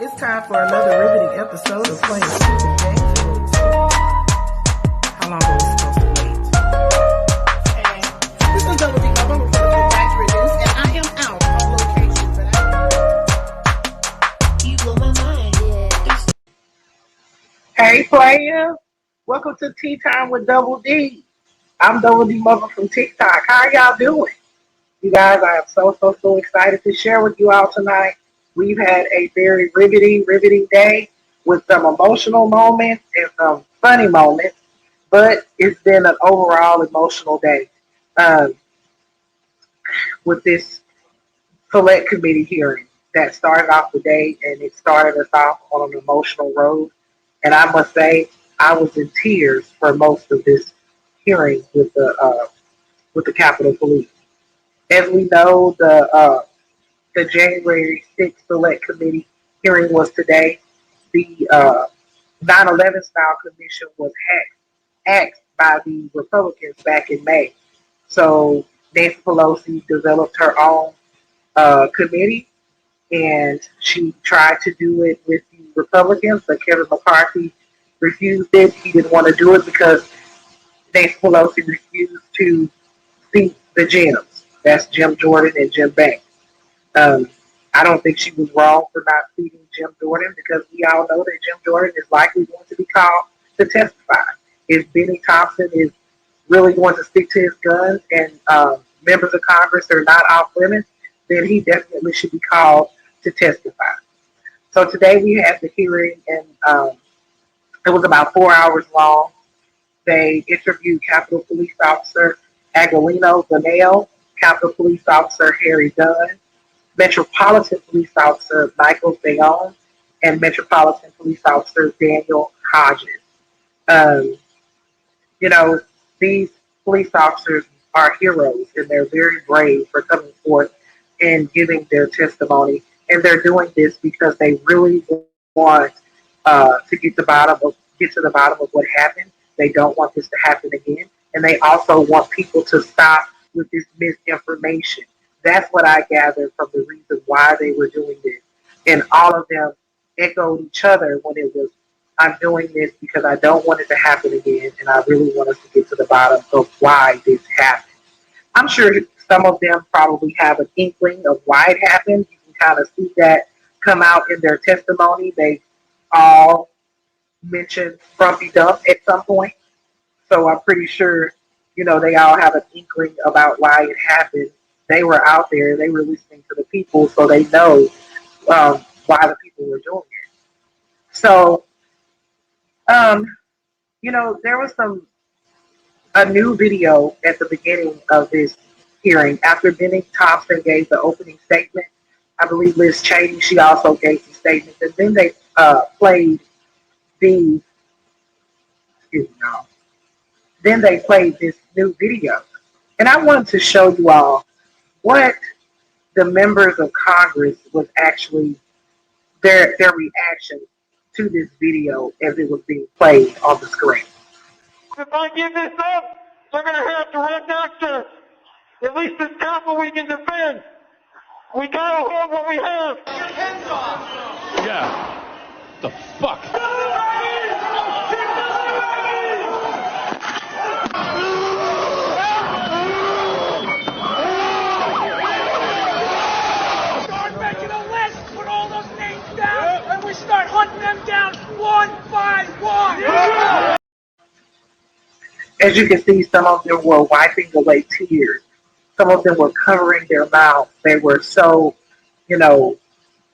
It's time for another riveting episode of Playing Stupid Games. How long are we supposed to wait? This is Double Dee, my mama from Marjorie, and I am out on location, but you blow my mind. Hey, player. Welcome to Tea Time with Double Dee. I'm Double Dee Mother from TikTok. How are y'all doing? You guys, I am so excited to share with you all tonight. We've had a very riveting day with some emotional moments and some funny moments, but it's been an overall emotional day with this select committee hearing that started off the day, and it started us off on an emotional road. And I must say, I was in tears for most of this hearing with the Capitol Police. As we know, the January 6th Select Committee hearing was today. The 9/11 style commission was axed by the Republicans back in May. So Nancy Pelosi developed her own committee, and she tried to do it with the Republicans, but Kevin McCarthy refused it. He didn't want to do it because Nancy Pelosi refused to seat the Jims. That's Jim Jordan and Jim Banks. I don't think she was wrong for not seating Jim Jordan, because we all know that Jim Jordan is likely going to be called to testify. If Benny Thompson is really going to stick to his guns and members of Congress are not off limits, then he definitely should be called to testify. So today we had the hearing, and it was about 4 hours long. They interviewed Capitol Police Officer Aguilino Vanell, Capitol Police Officer Harry Dunn, Metropolitan Police Officer Michael Bayonne, and Metropolitan Police Officer Daniel Hodges. These police officers are heroes, and they're very brave for coming forth and giving their testimony. And they're doing this because they really want to get to the bottom of what happened. They don't want this to happen again, and they also want people to stop with this misinformation. That's what I gathered from the reason why they were doing this. And all of them echoed each other when it was, I'm doing this because I don't want it to happen again, and I really want us to get to the bottom of why this happened. I'm sure some of them probably have an inkling of why it happened. You can kind of see that come out in their testimony. They all mentioned Frumpy Dump at some point. So I'm pretty sure, they all have an inkling about why it happened. They were out there, they were listening to the people, so they know why the people were doing it. So, there was a new video at the beginning of this hearing. After Benny Thompson gave the opening statement, I believe Liz Cheney, she also gave some statements, and then they played the, then they played this new video. And I wanted to show you all what the members of Congress was actually, their reaction to this video as it was being played on the screen. If I give this up, they're going to have to run after at least this capital we can defend. We got to hold what we have. Hands off. Yeah. The fuck? Start hunting them down one by one. Yeah. As you can see, some of them were wiping away tears. Some of them were covering their mouths. They were so,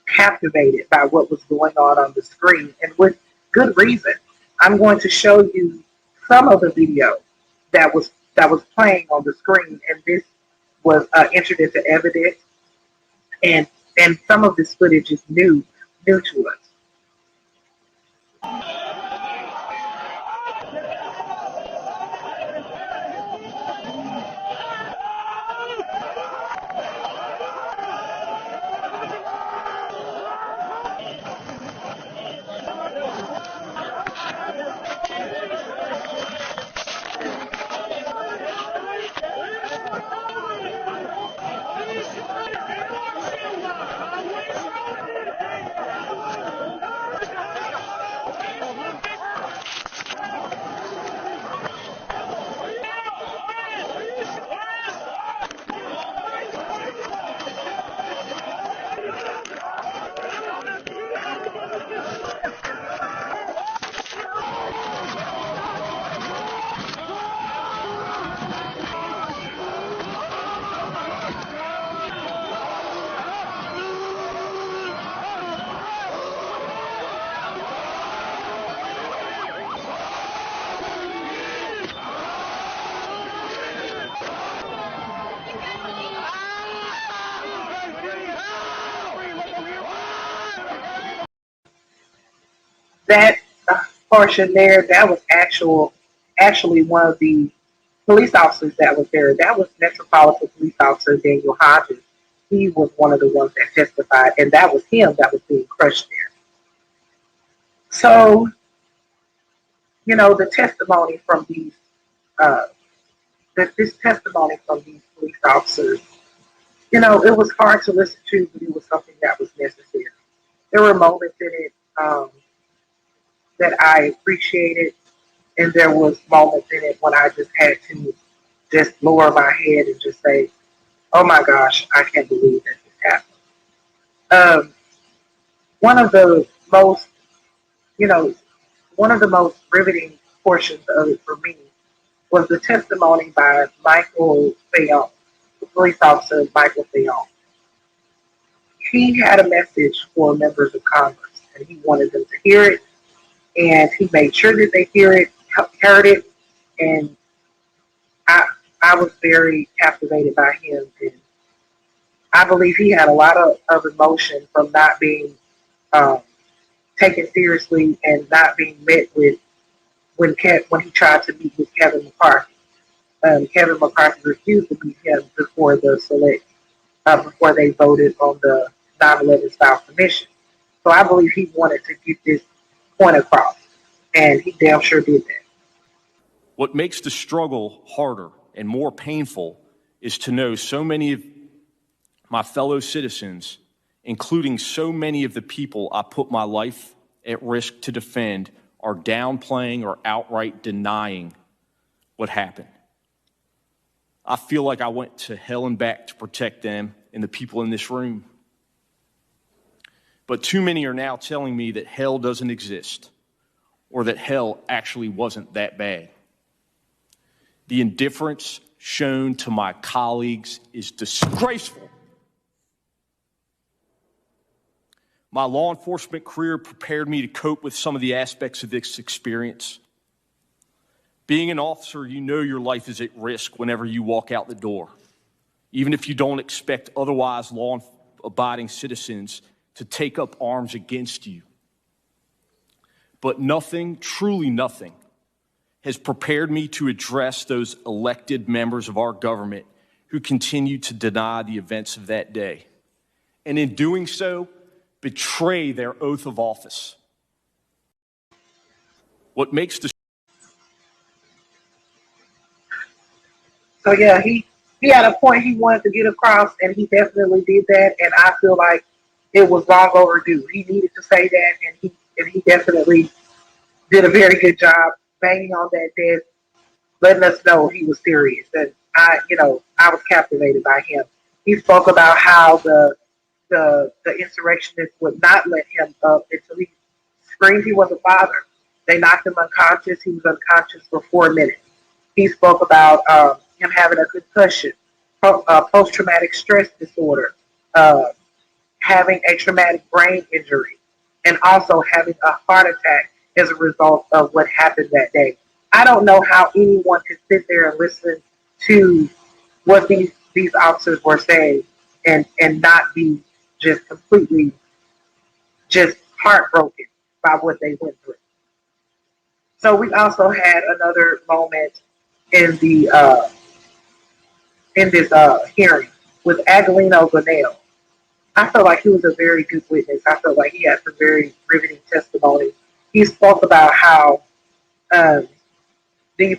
captivated by what was going on the screen, and with good reason. I'm going to show you some of the video that was playing on the screen, and this was entered into evidence, and some of this footage is new to us. that portion there, that was actually one of the police officers that was there. That was Metropolitan Police Officer Daniel Hodges. He was one of the ones that testified, and that was him that was being crushed there. So, the testimony from uh, this testimony from these police officers, it was hard to listen to, but it was something that was necessary. There were moments in it that I appreciated, and there was moments in it when I just had to just lower my head and just say, "Oh my gosh, I can't believe that this happened." One of the most, you know, one of the most riveting portions of it for me was the testimony by Michael Fayon, the police officer Michael Fayon. He had a message for members of Congress, and he wanted them to hear it, and he made sure that they heard it, and I I was very captivated by him, and I believe he had a lot of emotion from not being um, taken seriously and not being met with when he tried to meet with Kevin McCarthy. Kevin McCarthy refused to meet him before they voted on the 9/11 style commission. So I believe he wanted to get this point across, and he damn sure did that. What makes the struggle harder and more painful is to know so many of my fellow citizens, including so many of the people I put my life at risk to defend, are downplaying or outright denying what happened. I feel like I went to hell and back to protect them and the people in this room. But too many are now telling me that hell doesn't exist, or that hell actually wasn't that bad. The indifference shown to my colleagues is disgraceful. My law enforcement career prepared me to cope with some of the aspects of this experience. Being an officer, you know your life is at risk whenever you walk out the door, even if you don't expect otherwise law-abiding citizens to take up arms against you. But nothing, truly nothing, has prepared me to address those elected members of our government who continue to deny the events of that day, and in doing so, betray their oath of office. What makes the So yeah, he had a point he wanted to get across, and he definitely did that. And I feel like it was long overdue. He needed to say that, and he definitely did a very good job banging on that desk, letting us know he was serious. And I was captivated by him. He spoke about how the insurrectionists would not let him up until he screamed he was a father. They knocked him unconscious. He was unconscious for 4 minutes. He spoke about him having a concussion, post-traumatic stress disorder, uh, having a traumatic brain injury, and also having a heart attack as a result of what happened that day. I don't know how anyone could sit there and listen to what these officers were saying and not be just completely just heartbroken by what they went through. So we also had another moment in the in this hearing with Adelino Gonell. I felt like he was a very good witness. I felt like he had some very riveting testimony. He spoke about how um, the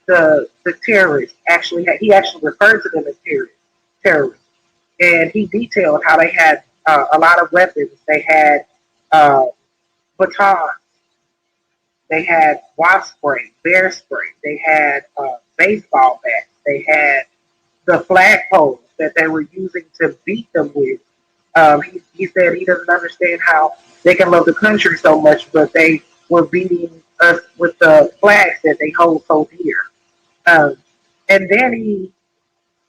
the terrorists he actually referred to them as terrorists, and he detailed how they had a lot of weapons. They had uh, batons, they had wasp spray, bear spray, they had baseball bats, they had the flagpoles that they were using to beat them with. He said he doesn't understand how they can love the country so much, but they were beating us with the flags that they hold so dear. Um, and then he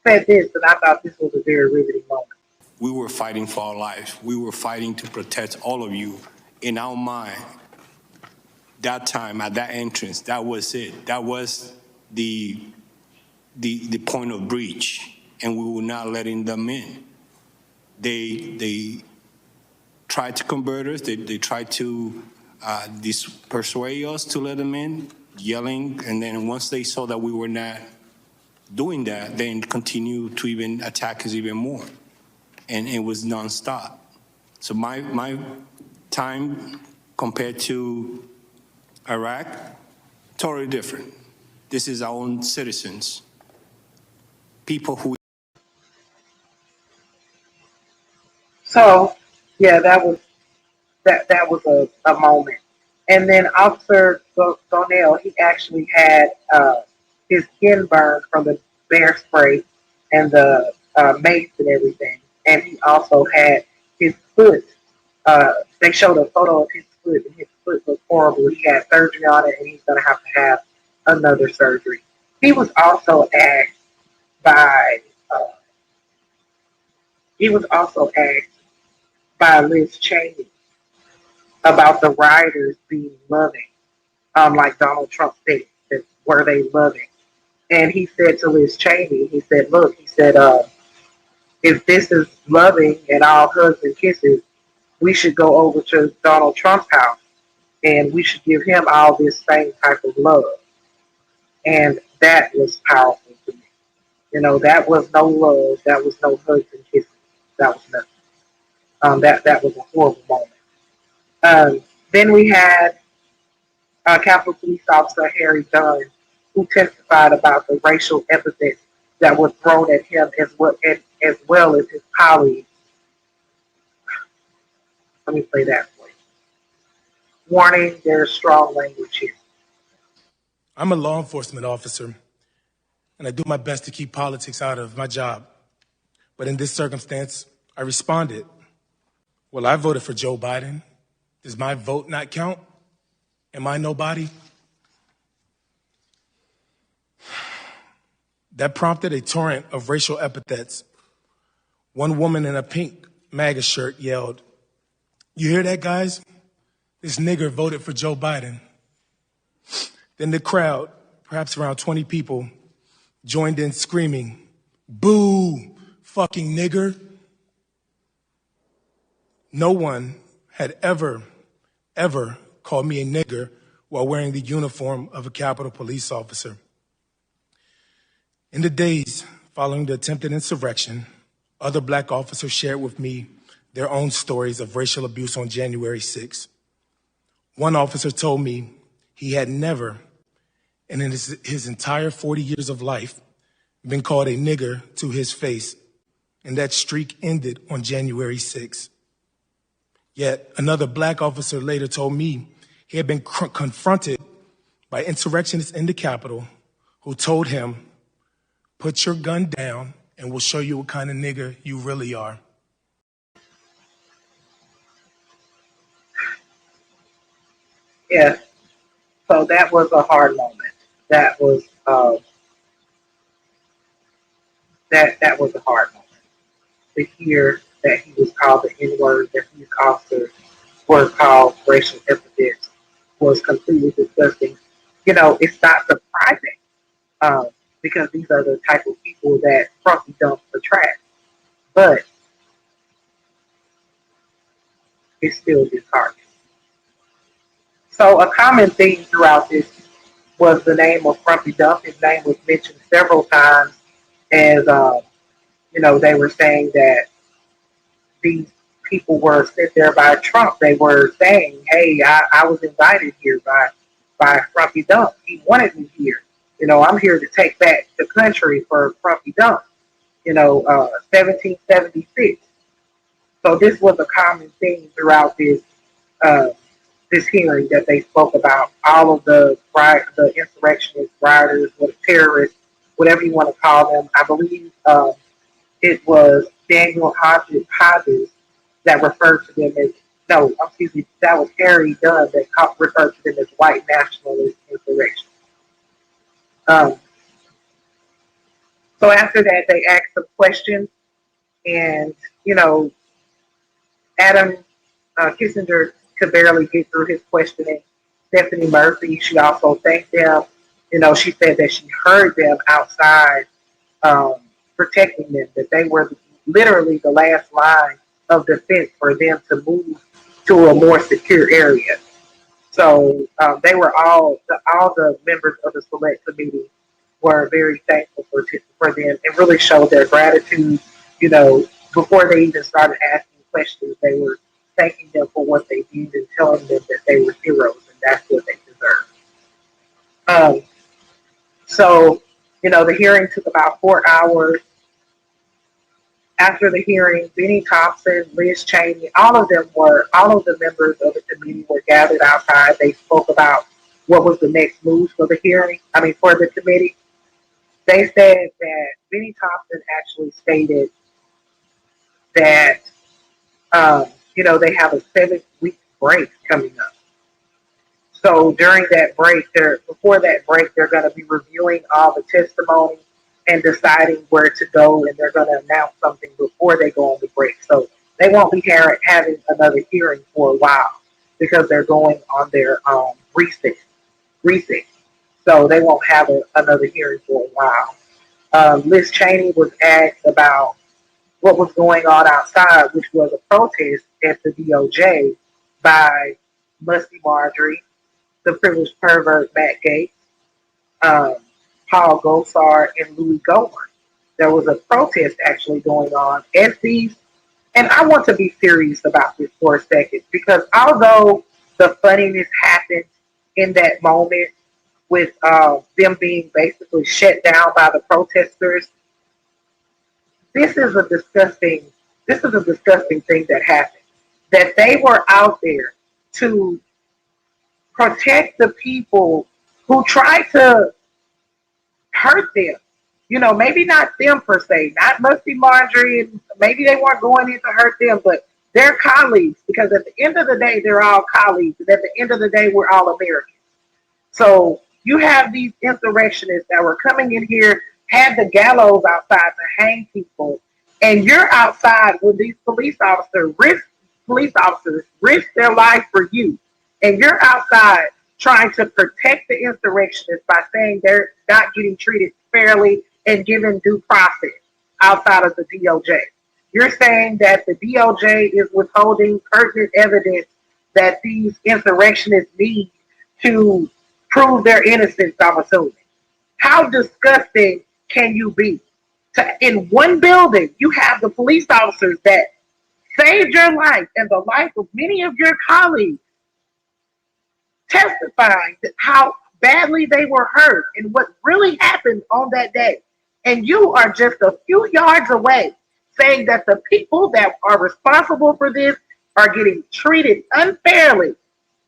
said this, and I thought this was a very riveting moment. We were fighting for our lives. We were fighting to protect all of you. In our mind, that time at that entrance, that was it. That was the point of breach, and we were not letting them in. They tried to convert us. They tried to persuade us to let them in, yelling, and then once they saw that we were not doing that, then continue to even attack us even more. And it was nonstop. So my time compared to Iraq, totally different. This is our own citizens, people who. So, yeah, that was a moment. And then Officer Donnell, he actually had his skin burned from the bear spray and the mace and everything. And he also had his foot. They showed a photo of his foot, and his foot was horrible. He had surgery on it, and he's going to have another surgery. He was also asked by uh, he was also asked by Liz Cheney about the rioters being loving, like Donald Trump said, that were they loving? And he said to Liz Cheney, he said, look, he said, if this is loving and all hugs and kisses, we should go over to Donald Trump's house and we should give him all this same type of love. And that was powerful to me. You know, that was no love, that was no hugs and kisses, that was nothing. That was a horrible moment. Then we had Capitol Police Officer Harry Dunn, who testified about the racial epithets that were thrown at him as well as his colleagues. Let me play that for you. Warning, there's strong language here. I'm a law enforcement officer, and I do my best to keep politics out of my job. But in this circumstance, I responded. Well, I voted for Joe Biden. Does my vote not count? Am I nobody? That prompted a torrent of racial epithets. One woman in a pink MAGA shirt yelled, "You hear that, guys? This nigger voted for Joe Biden." Then the crowd, perhaps around 20 people, joined in screaming, "Boo, fucking nigger." No one had ever called me a nigger while wearing the uniform of a Capitol Police officer. In the days following the attempted insurrection, other black officers shared with me their own stories of racial abuse on January 6th. One officer told me he had never, in his entire 40 years of life, been called a nigger to his face, and that streak ended on January 6th. Yet another black officer later told me he had been confronted by insurrectionists in the Capitol who told him, "Put your gun down and we'll show you what kind of nigger you really are." Yeah, so that was a hard moment. That was that was a hard moment to hear that he was called the N-word, that these officers were called racial epithets, was completely disgusting. You know, it's not surprising because these are the type of people that Frumpy Dumps attract. But it's still disheartening. So a common theme throughout this was the name of Frumpy Dump. His name was mentioned several times as, they were saying that these people were sent there by Trump. They were saying, hey, I was invited here by Frumpy Dump. He wanted me here. You know, I'm here to take back the country for Frumpy Dump, 1776. So this was a common theme throughout this hearing that they spoke about all of the insurrectionists, rioters, terrorists, whatever you want to call them. I believe it was Daniel Hodges that referred to them as that was Harry Dunn that referred to them as white nationalist insurrection. So after that, they asked some questions, and Adam Kissinger could barely get through his questioning. Stephanie Murphy, she also thanked them. She said that she heard them outside protecting them, that they were literally the last line of defense for them to move to a more secure area. So they were all the members of the select committee were very thankful for them and really showed their gratitude. You know, before they even started asking questions, they were thanking them for what they did and telling them that they were heroes and that's what they deserve. Um, so, the hearing took about 4 hours. After the hearing, Benny Thompson, Liz Cheney, all of the members of the committee were gathered outside. They spoke about what was the next move for the hearing, for the committee. They said that Benny Thompson actually stated that, they have a 7-week break coming up. So during that break, before that break, they're going to be reviewing all the testimony and deciding where to go, and they're going to announce something before they go on the break. So they won't be having another hearing for a while because they're going on their recess. So they won't have another hearing for a while. Liz Cheney was asked about what was going on outside, which was a protest at the DOJ by Musty Marjorie, the privileged pervert Matt Gaetz, um, Paul Gosar, and Louis Gohmert. There was a protest actually going on at these, and I want to be serious about this for a second because although the funniness happened in that moment with them being basically shut down by the protesters, this is a disgusting thing that happened. That they were out there to protect the people who tried to hurt them. Maybe not them per se, not Musty Marjorie, and maybe they weren't going in to hurt them, but their colleagues, because at the end of the day, they're all colleagues, and at the end of the day, we're all Americans. So you have these insurrectionists that were coming in here, had the gallows outside to hang people, and you're outside when these police officers risk their life for you, and you're outside trying to protect the insurrectionists by saying they're not getting treated fairly and given due process outside of the DOJ. You're saying that the DOJ is withholding pertinent evidence that these insurrectionists need to prove their innocence, I'm assuming. How disgusting can you be? In one building, you have the police officers that saved your life and the life of many of your colleagues testifying to how badly they were hurt and what really happened on that day. And you are just a few yards away saying that the people that are responsible for this are getting treated unfairly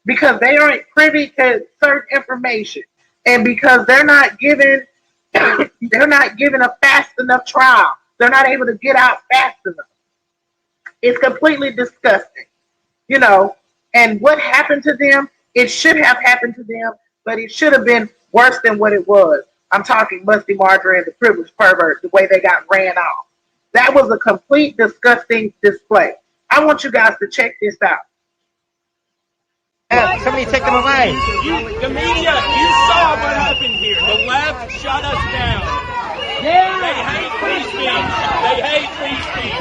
because they aren't privy to certain information and because they're not given a fast enough trial. They're not able to get out fast enough. It's completely disgusting, and what happened to them, it should have happened to them, but it should have been worse than what it was. I'm talking Musty Marjorie and the privileged pervert, the way they got ran off. That was a complete disgusting display. I want you guys to check this out. Somebody take them away. The media, you saw what happened here. The left shut us down. Yeah. They hate free speech. They hate free speech.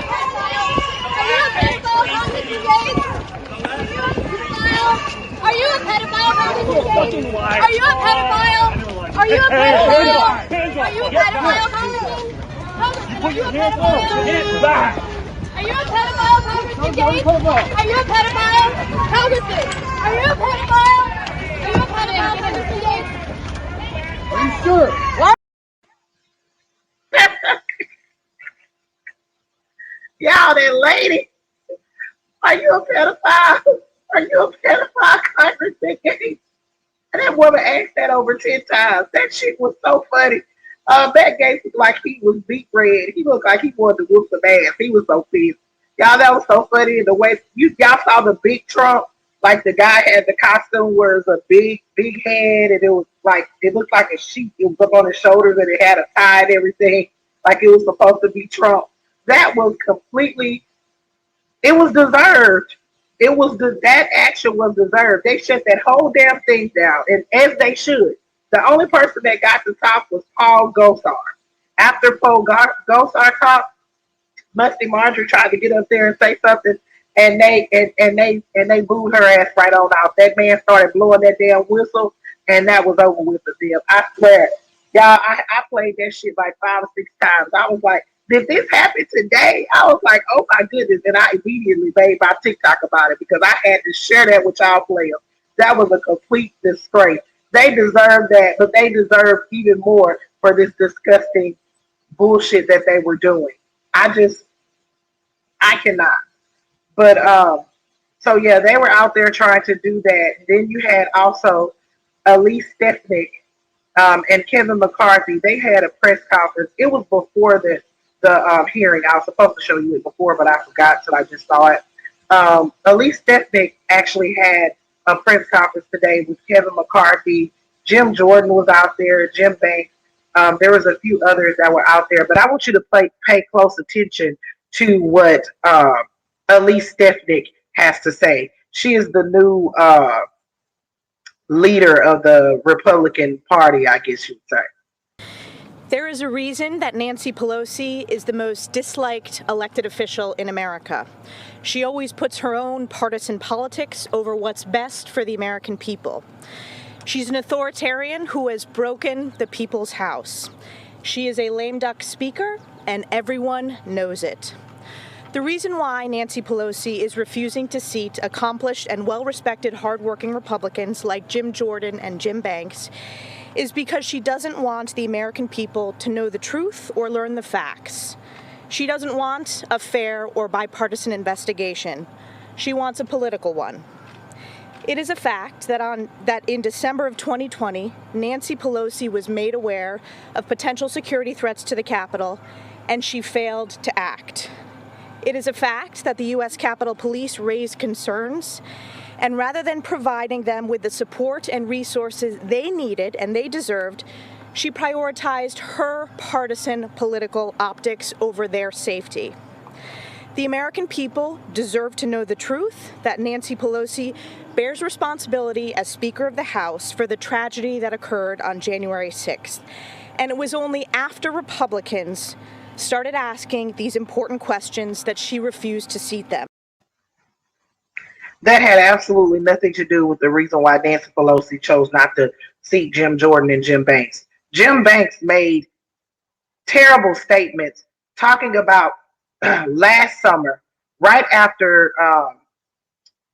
Are you a pedophile? Are you a pedophile? Are you a pedophile? Are you a pedophile? Are you a pedophile? Get back. Are you a pedophile, Congressman Gaetz? Are you a pedophile? Congressman, are you a pedophile? Are you a pedophile, Congressman Gaetz? Are you sure? What? Y'all, that lady, are you a pedophile? Are you a pedophile, Congressman Gaetz? And that woman asked that over 10 times. That shit was so funny. Matt Gaetz looked like he was beat red. He looked like he wanted to whoop some ass. He was so pissed. Y'all, that was so funny. In the way y'all saw the big Trump, like the guy had the costume where it was a big head, and it looked like a sheet. It was up on his shoulders, and it had a tie and everything, like it was supposed to be Trump. That was completely. It was deserved. That action was deserved. They shut that whole damn thing down, and as they should. The only person that got to talk was Paul Gosar. After Paul Gosar talked, Musty Marjorie tried to get up there and say something, and they booed her ass right on out. That man started blowing that damn whistle, and that was over with for them. I swear, y'all, I played that shit like 5 or 6 times. I was like, did this happen today? I was like, oh my goodness, and I immediately made my TikTok about it because I had to share that with y'all players. That was a complete disgrace. They deserve that, but they deserve even more for this disgusting bullshit that they were doing. I cannot. But so yeah, they were out there trying to do that. Then you had also Elise Stefanik and Kevin McCarthy. They had a press conference. It was before the hearing. I was supposed to show you it before, but I forgot till I just saw it. Elise Stefanik actually had a press conference today with Kevin McCarthy. Jim Jordan was out there. Jim Banks. There was a few others that were out there, but I want you to pay close attention to what Elise Stefanik has to say. She is the new leader of the Republican Party, I guess you'd say. There is a reason that Nancy Pelosi is the most disliked elected official in America. She always puts her own partisan politics over what's best for the American people. She's an authoritarian who has broken the people's house. She is a lame duck speaker, and everyone knows it. The reason why Nancy Pelosi is refusing to seat accomplished and well-respected hardworking Republicans like Jim Jordan and Jim Banks is because she doesn't want the American people to know the truth or learn the facts. She doesn't want a fair or bipartisan investigation. She wants a political one. It is a fact that in December of 2020, Nancy Pelosi was made aware of potential security threats to the Capitol, and she failed to act. It is a fact that the U.S. Capitol Police raised concerns, and rather than providing them with the support and resources they needed and they deserved, she prioritized her partisan political optics over their safety. The American people deserve to know the truth that Nancy Pelosi bears responsibility as Speaker of the House for the tragedy that occurred on January 6th. And it was only after Republicans started asking these important questions that she refused to seat them. That had absolutely nothing to do with the reason why Nancy Pelosi chose not to seat Jim Jordan and Jim Banks. Jim Banks made terrible statements talking about last summer, right after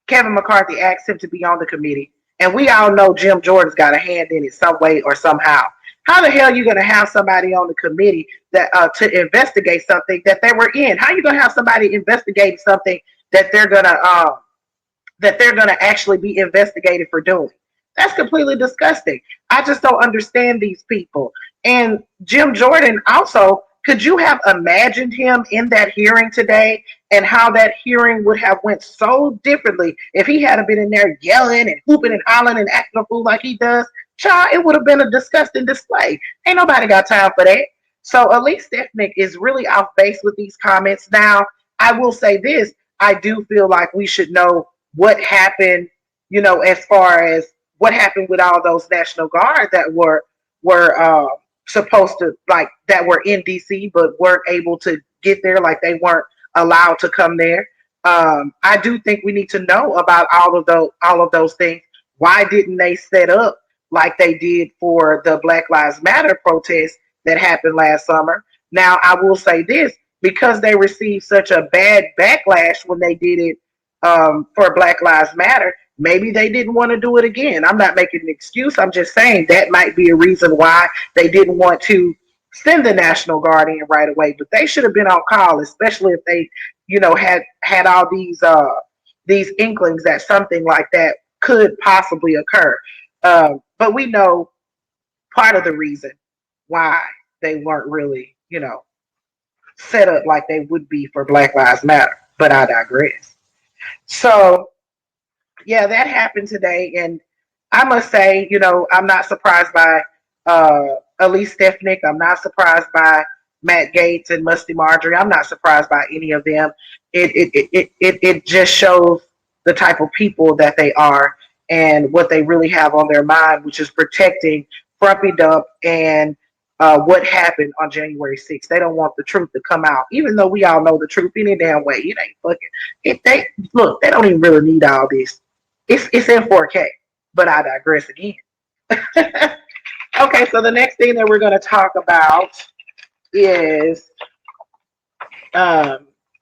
Kevin McCarthy asked him to be on the committee. And we all know Jim Jordan's got a hand in it some way or somehow. How the hell are you going to have somebody on the committee that to investigate something that they were in? How are you going to have somebody investigate something that they're going to actually be investigated for doing? That's completely disgusting. I just don't understand these people. And Jim Jordan also, could you have imagined him in that hearing today and how that hearing would have went so differently if he hadn't been in there yelling and hooping and hollering and acting a fool like he does? Child, it would have been a disgusting display. Ain't nobody got time for that. So Elise Stefanik is really off base with these comments. Now, I will say this. I do feel like we should know what happened, as far as what happened with all those National Guard that were supposed to, that were in DC but weren't able to get there, like they weren't allowed to come there. I do think we need to know about all of those things. Why didn't they set up like they did for the Black Lives Matter protest that happened last summer? Now, I will say this, because they received such a bad backlash when they did it for Black Lives Matter, maybe they didn't want to do it again. I'm not making an excuse. I'm just saying that might be a reason why they didn't want to send the National Guard in right away. But they should have been on call, especially if they, had all these inklings that something like that could possibly occur. But we know part of the reason why they weren't really, set up like they would be for Black Lives Matter. But I digress. So, yeah, that happened today. And I must say, I'm not surprised by Elise Stefanik. I'm not surprised by Matt Gaetz and Musty Marjorie. I'm not surprised by any of them. It just shows the type of people that they are and what they really have on their mind, which is protecting Frumpy Dump and what happened on January 6th. They don't want the truth to come out, even though we all know the truth any damn way. It ain't fucking. If they look, they don't even really need all this. It's in 4K. But I digress again. Okay, so the next thing that we're going to talk about is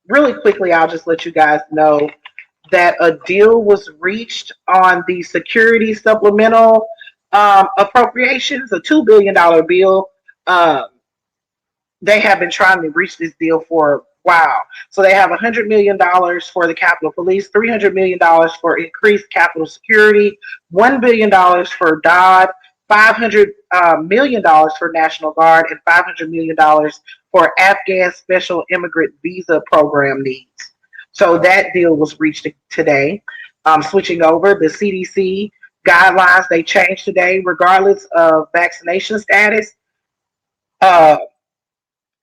really quickly. I'll just let you guys know that a deal was reached on the security supplemental appropriations, a $2 billion bill. They have been trying to reach this deal for a while. So they have $100 million for the Capitol Police, $300 million for increased Capitol security, $1 billion for DOD, $500 million for National Guard, and $500 million for Afghan Special Immigrant Visa Program needs. So that deal was reached today. Switching over, the CDC guidelines, they changed today regardless of vaccination status.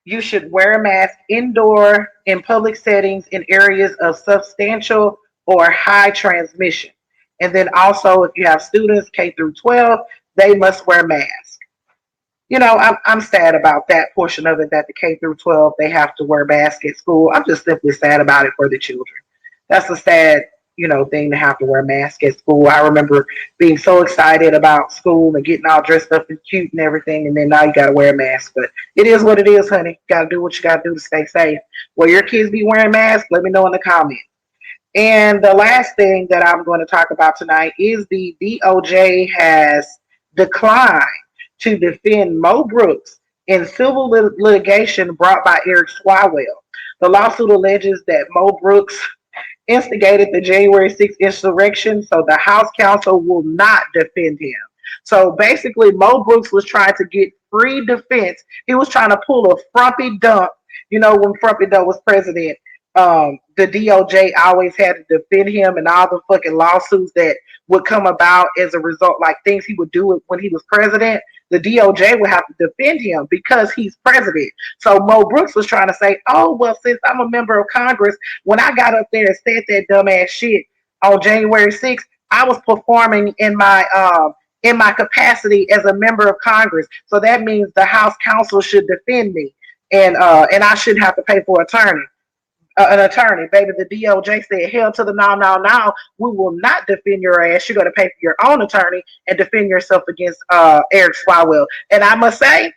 You should wear a mask indoor in public settings in areas of substantial or high transmission. And then also, if you have students K through 12, they must wear masks. You know, I'm sad about that portion of it, that the K through 12, they have to wear masks at school. I'm just simply sad about it for the children. That's a sad, thing to have to wear masks at school. I remember being so excited about school and getting all dressed up and cute and everything, and then now you got to wear a mask. But it is what it is, honey. Got to do what you got to do to stay safe. Will your kids be wearing masks? Let me know in the comments. And the last thing that I'm going to talk about tonight is the DOJ has declined to defend Mo Brooks in civil litigation brought by Eric Swalwell. The lawsuit alleges that Mo Brooks instigated the January 6th insurrection, so the House counsel will not defend him. So basically, Mo Brooks was trying to get free defense. He was trying to pull a Frumpy Dump. When Frumpy Dump was president, the DOJ always had to defend him, and all the fucking lawsuits that would come about as a result, like things he would do when he was president, the DOJ would have to defend him because he's president. So Mo Brooks was trying to say, oh, well, since I'm a member of Congress, when I got up there and said that dumbass shit on January 6th, I was performing in my capacity as a member of Congress. So that means the House counsel should defend me, and I shouldn't have to pay for an attorney. Baby, the DOJ said, hell to the no. We will not defend your ass. You're going to pay for your own attorney and defend yourself against Eric Swalwell. And I must say,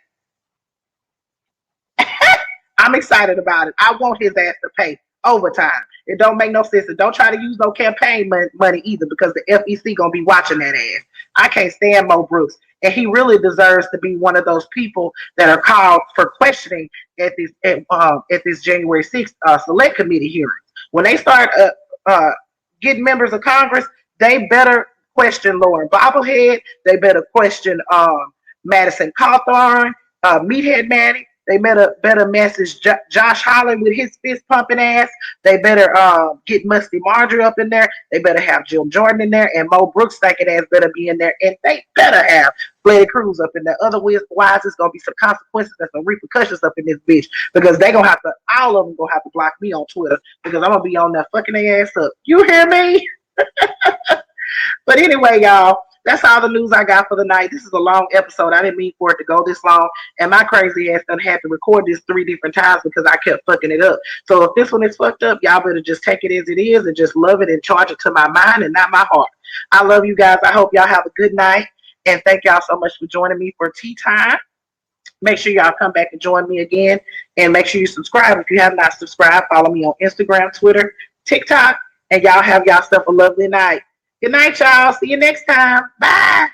I'm excited about it. I want his ass to pay overtime. It don't make no sense. And don't try to use no campaign money either, because the FEC going to be watching that ass. I can't stand Mo Brooks. And he really deserves to be one of those people that are called for questioning at this January 6th select committee hearings. When they start getting members of Congress, they better question Lauren Bobblehead. They better question Madison Cawthorn, Meathead Manning. They better message Josh Holland with his fist pumping ass. They better get Musty Marjorie up in there. They better have Jill Jordan in there, and Mo Brooks stinking ass better be in there, and they better have Freddie Cruz up in there. Otherwise, it's gonna be some consequences and some repercussions up in this bitch, because they gonna have to, all of them gonna have to block me on Twitter, because I'm gonna be on there fucking their ass up. You hear me? But anyway, y'all, that's all the news I got for the night. This is a long episode. I didn't mean for it to go this long. And my crazy ass done had to record this 3 different times because I kept fucking it up. So if this one is fucked up, y'all better just take it as it is and just love it and charge it to my mind and not my heart. I love you guys. I hope y'all have a good night. And thank y'all so much for joining me for tea time. Make sure y'all come back and join me again. And make sure you subscribe if you have not subscribed. Follow me on Instagram, Twitter, TikTok. And y'all have y'all stuff a lovely night. Good night, y'all. See you next time. Bye.